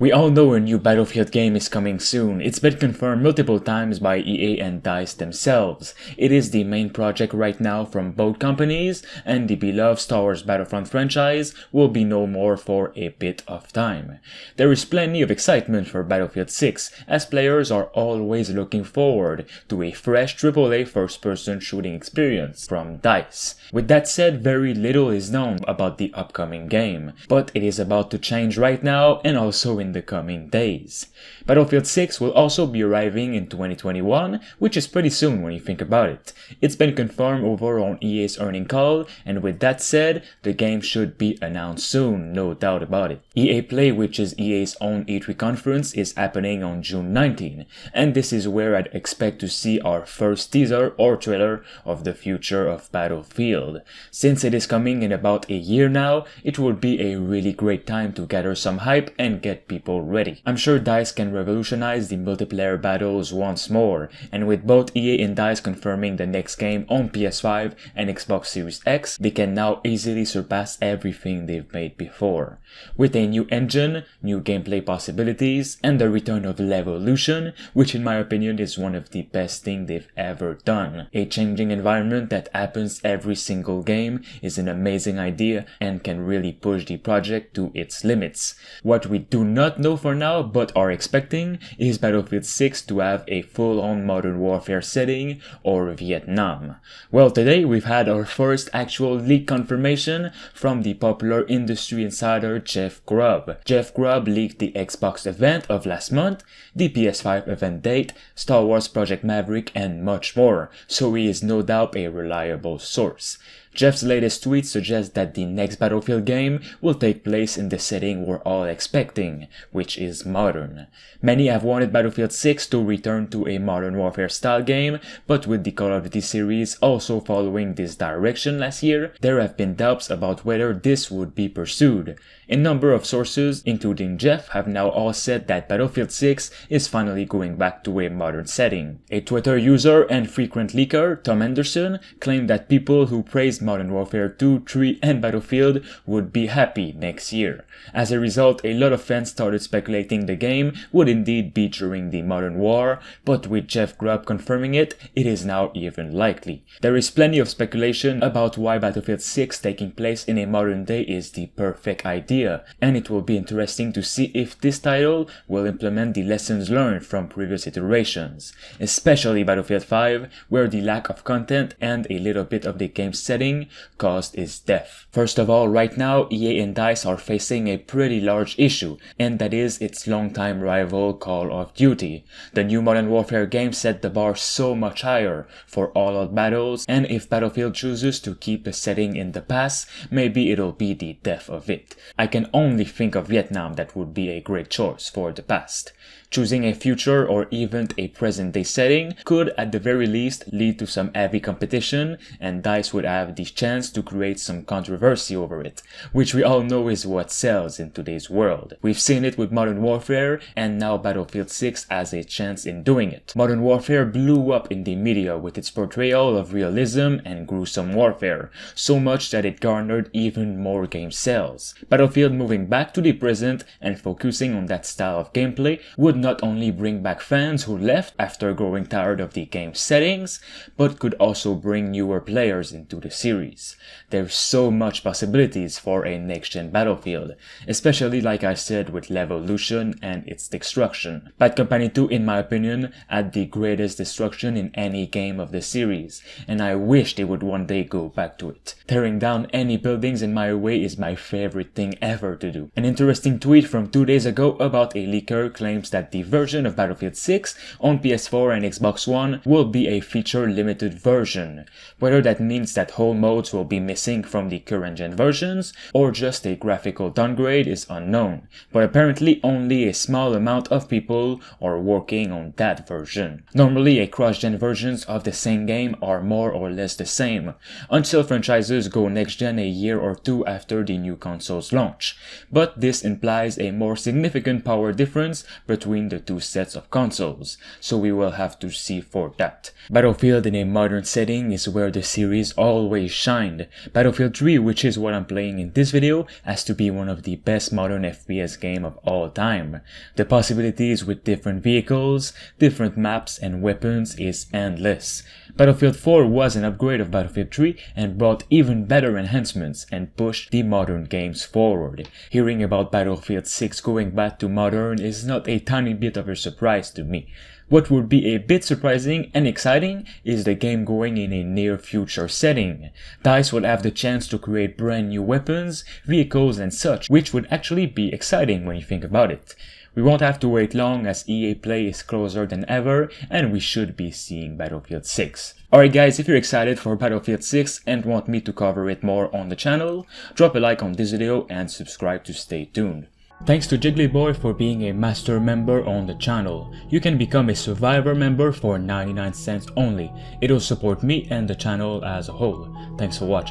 We all know a new Battlefield game is coming soon. It's been confirmed multiple times by EA and DICE themselves. It is the main project right now from both companies, and the beloved Star Wars Battlefront franchise will be no more for a bit of time. There is plenty of excitement for Battlefield 6, as players are always looking forward to a fresh AAA first-person shooting experience from DICE. With that said, very little is known about the upcoming game, but it is about to change right now and also in the coming days. Battlefield 6 will also be arriving in 2021, which is pretty soon when you think about it. It's been confirmed over on EA's earnings call, and with that said, the game should be announced soon, no doubt about it. EA Play, which is EA's own E3 conference, is happening on June 19, and this is where I'd expect to see our first teaser or trailer of the future of Battlefield. Since it is coming in about a year now, it would be a really great time to gather some hype and get people ready. I'm sure DICE can revolutionize the multiplayer battles once more, and with both EA and DICE confirming the next game on PS5 and Xbox Series X, they can now easily surpass everything they've made before. With a new engine, new gameplay possibilities, and the return of Levolution, which in my opinion is one of the best things they've ever done. A changing environment that happens every single game is an amazing idea and can really push the project to its limits. What we do not know for now but are expecting is Battlefield 6 to have a full-on Modern Warfare setting or Vietnam. Well, today we've had our first actual leak confirmation from the popular industry insider Jeff Grubb. Jeff Grubb leaked the Xbox event of last month, the PS5 event date, Star Wars Project Maverick, and much more, so he is no doubt a reliable source. Jeff's latest tweet suggests that the next Battlefield game will take place in the setting we're all expecting, which is modern. Many have wanted Battlefield 6 to return to a Modern Warfare style game, but with the Call of Duty series also following this direction last year, there have been doubts about whether this would be pursued. A number of sources, including Jeff, have now all said that Battlefield 6 is finally going back to a modern setting. A Twitter user and frequent leaker, Tom Henderson, claimed that people who praised Modern Warfare 2, 3, and Battlefield would be happy next year. As a result, a lot of fans started speculating the game would indeed be during the Modern War, but with Jeff Grubb confirming it, it is now even likely. There is plenty of speculation about why Battlefield 6 taking place in a modern day is the perfect idea, and it will be interesting to see if this title will implement the lessons learned from previous iterations, especially Battlefield 5, where the lack of content and a little bit of the game setting caused its death. First of all, right now, EA and DICE are facing a pretty large issue, and that is its longtime rival Call of Duty. The new Modern Warfare game set the bar so much higher for all-out battles, and if Battlefield chooses to keep the setting in the past, maybe it'll be the death of it. I can only think of Vietnam that would be a great choice for the past. Choosing a future or even a present-day setting could at the very least lead to some heavy competition, and DICE would have the chance to create some controversy over it, which we all know is what sells in today's world. We've seen it with Modern Warfare, and now Battlefield 6 has a chance in doing it. Modern Warfare blew up in the media with its portrayal of realism and gruesome warfare, so much that it garnered even more game sales. Battlefield moving back to the present and focusing on that style of gameplay would not only bring back fans who left after growing tired of the game's settings, but could also bring newer players into the series. There's so much possibilities for a next-gen Battlefield, especially like I said with Levolution and its destruction. Bad Company 2, in my opinion, had the greatest destruction in any game of the series, and I wish they would one day go back to it. Tearing down any buildings in my way is my favorite thing ever to do. An interesting tweet from 2 days ago about a leaker claims that the version of Battlefield 6 on PS4 and Xbox One will be a feature-limited version. Whether that means that whole modes will be missing from the current-gen versions, or just a graphical downgrade is unknown, but apparently only a small amount of people are working on that version. Normally, a cross-gen versions of the same game are more or less the same, until franchises go next-gen a year or two after the new console's launch, but this implies a more significant power difference between between the two sets of consoles, so we will have to see for that. Battlefield in a modern setting is where the series always shined. Battlefield 3, which is what I'm playing in this video, has to be one of the best modern FPS game of all time. The possibilities with different vehicles, different maps and weapons is endless. Battlefield 4 was an upgrade of Battlefield 3 and brought even better enhancements and pushed the modern games forward. Hearing about Battlefield 6 going back to modern is not a tiny bit of a surprise to me. What would be a bit surprising and exciting is the game going in a near future setting. DICE would have the chance to create brand new weapons, vehicles and such, which would actually be exciting when you think about it. We won't have to wait long as EA Play is closer than ever and we should be seeing Battlefield 6. Alright guys, if you're excited for Battlefield 6 and want me to cover it more on the channel, drop a like on this video and subscribe to stay tuned. Thanks to Jigglyboy for being a master member on the channel. You can become a survivor member for 99 cents only. It'll support me and the channel as a whole. Thanks for watching.